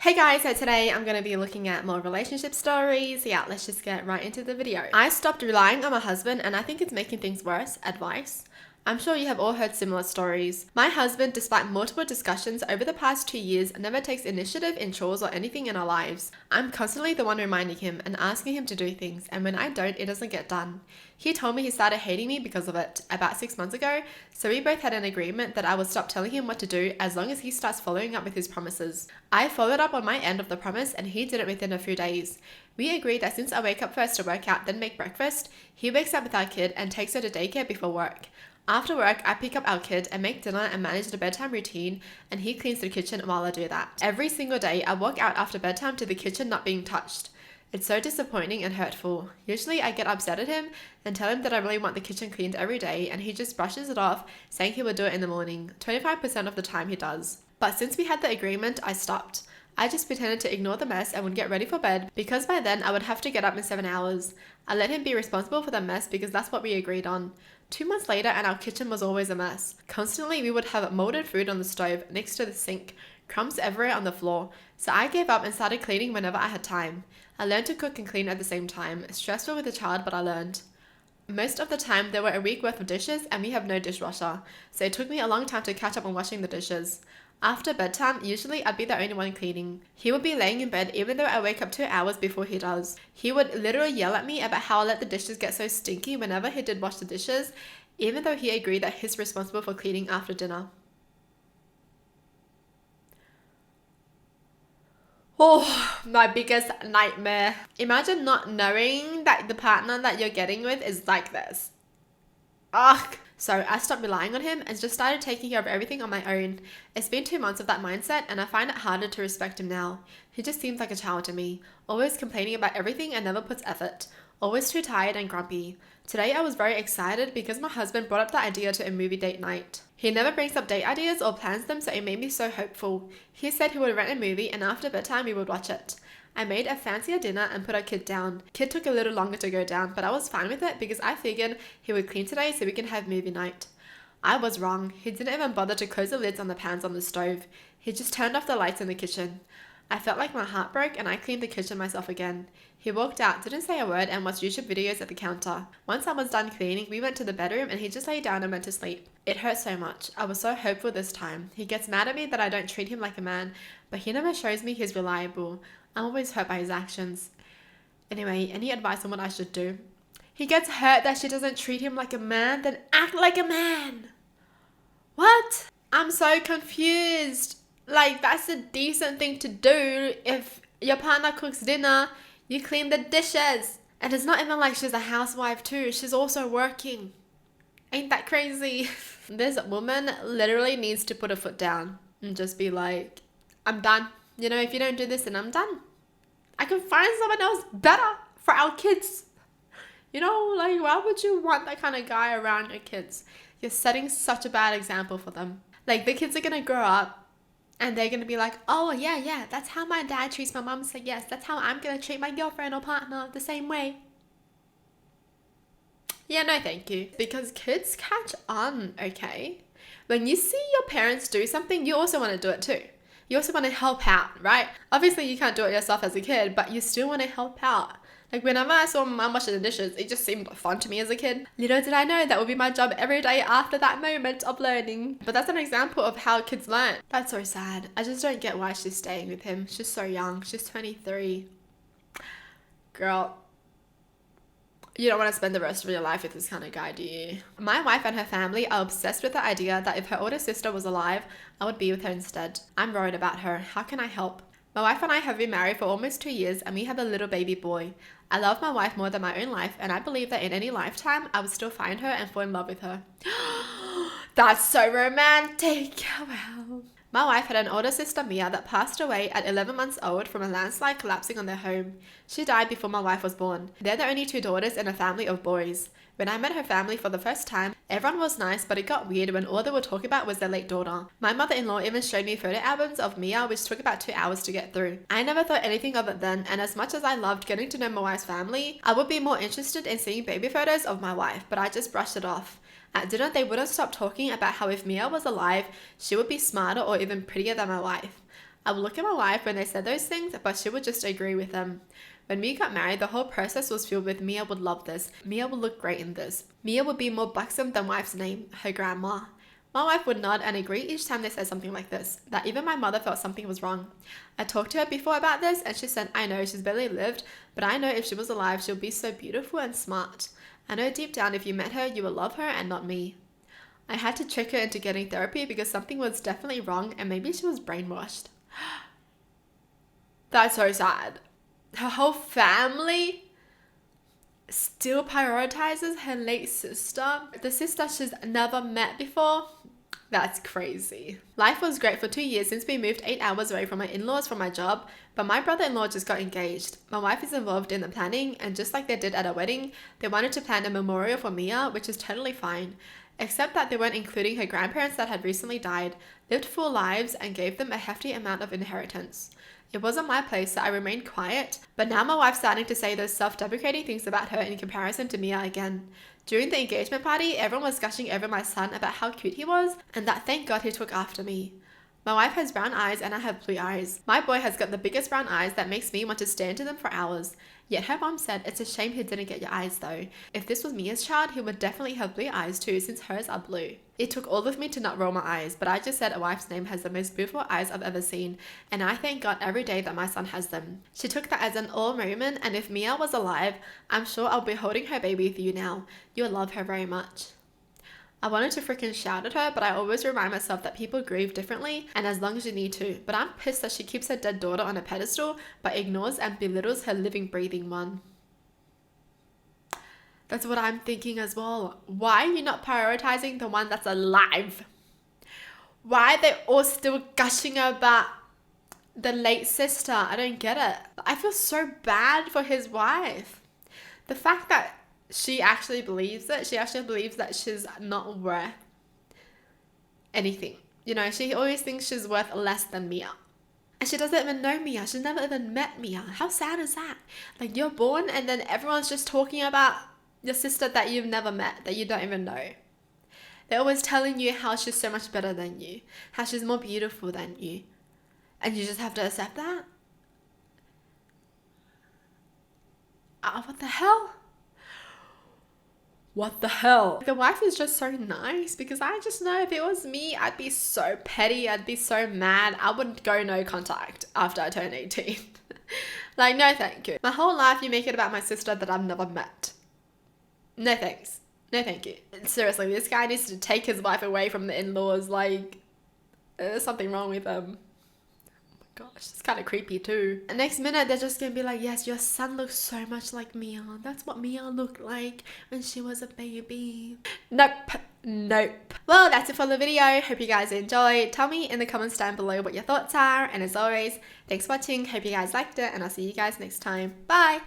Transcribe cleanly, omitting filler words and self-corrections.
Hey guys, so today I'm going to be looking at more relationship stories. Yeah, let's just get right into the video. I stopped relying on my husband and I think it's making things worse. Advice. I'm sure you have all heard similar stories. My husband, despite multiple discussions over the past 2 years, never takes initiative in chores or anything in our lives. I'm constantly the one reminding him and asking him to do things, and when I don't, it doesn't get done. He told me he started hating me because of it about 6 months ago, so we both had an agreement that I would stop telling him what to do as long as he starts following up with his promises. I followed up on my end of the promise and he did it within a few days. We agreed that since I wake up first to work out, then make breakfast, he wakes up with our kid and takes her to daycare before work. After work, I pick up our kid and make dinner and manage the bedtime routine, and he cleans the kitchen while I do that. Every single day, I walk out after bedtime to the kitchen not being touched. It's so disappointing and hurtful. Usually I get upset at him and tell him that I really want the kitchen cleaned every day, and he just brushes it off, saying he will do it in the morning. 25% of the time he does. But since we had the agreement, I stopped. I just pretended to ignore the mess and would get ready for bed because by then I would have to get up in 7 hours. I let him be responsible for the mess because that's what we agreed on. 2 months later and our kitchen was always a mess. Constantly we would have molded food on the stove next to the sink, crumbs everywhere on the floor, so I gave up and started cleaning whenever I had time. I learned to cook and clean at the same time. Stressful with a child, but I learned. Most of the time there were a week worth of dishes and we have no dishwasher, so it took me a long time to catch up on washing the dishes. After bedtime, usually I'd be the only one cleaning. He would be laying in bed even though I wake up 2 hours before he does. He would literally yell at me about how I let the dishes get so stinky whenever he did wash the dishes, even though he agreed that he's responsible for cleaning after dinner. Oh, my biggest nightmare. Imagine not knowing that the partner that you're getting with is like this. Ugh. So I stopped relying on him and just started taking care of everything on my own. It's been 2 months of that mindset and I find it harder to respect him now. He just seems like a child to me, always complaining about everything and never puts effort, always too tired and grumpy. Today I was very excited because my husband brought up the idea to a movie date night. He never brings up date ideas or plans them, so it made me so hopeful. He said he would rent a movie and after bedtime we would watch it. I made a fancier dinner and put our kid down. Kid took a little longer to go down, but I was fine with it because I figured he would clean today so we can have movie night. I was wrong. He didn't even bother to close the lids on the pans on the stove. He just turned off the lights in the kitchen. I felt like my heart broke and I cleaned the kitchen myself again. He walked out, didn't say a word, and watched YouTube videos at the counter. Once I was done cleaning, we went to the bedroom and he just lay down and went to sleep. It hurt so much. I was so hopeful this time. He gets mad at me that I don't treat him like a man, but he never shows me he's reliable. I'm always hurt by his actions. Anyway, any advice on what I should do? He gets hurt that she doesn't treat him like a man, then act like a man. What? I'm so confused. Like, that's a decent thing to do. If your partner cooks dinner, you clean the dishes. And it's not even like she's a housewife too. She's also working. Ain't that crazy? This woman literally needs to put her foot down and just be like, I'm done. You know, if you don't do this, then I'm done. I can find someone else better for our kids. You know, like, why would you want that kind of guy around your kids? You're setting such a bad example for them. Like, the kids are going to grow up and they're going to be like, oh, yeah, that's how my dad treats my mom. So, yes, that's how I'm going to treat my girlfriend or partner the same way. Yeah, no, thank you. Because kids catch on, okay? When you see your parents do something, you also want to do it too. You also want to help out, right? Obviously, you can't do it yourself as a kid, but you still want to help out. Like, whenever I saw my mom washing the dishes, it just seemed fun to me as a kid. Little did I know that would be my job every day after that moment of learning. But that's an example of how kids learn. That's so sad. I just don't get why she's staying with him. She's so young. She's 23. Girl, you don't want to spend the rest of your life with this kind of guy, do you? My wife and her family are obsessed with the idea that if her older sister was alive, I would be with her instead. I'm worried about her. How can I help? My wife and I have been married for almost 2 years and we have a little baby boy. I love my wife more than my own life and I believe that in any lifetime, I would still find her and fall in love with her. That's so romantic. Wow. My wife had an older sister, Mia, that passed away at 11 months old from a landslide collapsing on their home. She died before my wife was born. They're the only 2 daughters in a family of boys. When I met her family for the first time, everyone was nice, but it got weird when all they were talking about was their late daughter. My mother-in-law even showed me photo albums of Mia, which took about 2 hours to get through. I never thought anything of it then, and as much as I loved getting to know my wife's family, I would be more interested in seeing baby photos of my wife, but I just brushed it off. At dinner, they wouldn't stop talking about how if Mia was alive, she would be smarter or even prettier than my wife. I would look at my wife when they said those things, but she would just agree with them. When we got married, the whole process was filled with Mia would love this. Mia would look great in this. Mia would be more buxom than wife's name, her grandma. My wife would nod and agree each time they said something like this, that even my mother felt something was wrong. I talked to her before about this and she said, I know she's barely lived, but I know if she was alive, she'll be so beautiful and smart. I know deep down if you met her, you will love her and not me. I had to trick her into getting therapy because something was definitely wrong and maybe she was brainwashed. That's so sad. Her whole family still prioritizes her late sister, the sister she's never met before. That's crazy. Life was great for 2 years since we moved 8 hours away from my in-laws for my job, but my brother-in-law just got engaged. My wife is involved in the planning, and just like they did at our wedding, they wanted to plan a memorial for Mia, which is totally fine, except that they weren't including her grandparents that had recently died, lived full lives, and gave them a hefty amount of inheritance. It wasn't my place, so I remained quiet, but now my wife's starting to say those self-deprecating things about her in comparison to Mia again. During the engagement party, everyone was gushing over my son about how cute he was, and that thank God he took after me. My wife has brown eyes and I have blue eyes. My boy has got the biggest brown eyes that makes me want to stare into them for hours. Yet her mom said it's a shame he didn't get your eyes though. If this was Mia's child, he would definitely have blue eyes too since hers are blue. It took all of me to not roll my eyes, but I just said a wife's name has the most beautiful eyes I've ever seen, and I thank God every day that my son has them. She took that as an all moment, and if Mia was alive, I'm sure I'll be holding her baby with you now. You'll love her very much. I wanted to freaking shout at her, but I always remind myself that people grieve differently and as long as you need to. But I'm pissed that she keeps her dead daughter on a pedestal but ignores and belittles her living, breathing one. That's what I'm thinking as well. Why are you not prioritizing the one that's alive? Why are they all still gushing about the late sister? I don't get it. I feel so bad for his wife. The fact that she actually believes it. She actually believes that she's not worth anything. You know, she always thinks she's worth less than Mia. And she doesn't even know Mia. She's never even met Mia. How sad is that? Like, you're born and then everyone's just talking about your sister that you've never met, that you don't even know. They're always telling you how she's so much better than you, how she's more beautiful than you. And you just have to accept that? What the hell? What the hell? The wife is just so nice because I just know if it was me, I'd be so petty. I'd be so mad. I would go no contact after I turn 18. Like, no thank you. My whole life you make it about my sister that I've never met. No thanks. No thank you. Seriously, this guy needs to take his wife away from the in-laws. Like, there's something wrong with them. Gosh, it's kind of creepy too. And next minute, they're just gonna be like, yes, your son looks so much like Mia. That's what Mia looked like when she was a baby. Nope. Nope. Well, that's it for the video. Hope you guys enjoyed. Tell me in the comments down below what your thoughts are. And as always, thanks for watching. Hope you guys liked it. And I'll see you guys next time. Bye.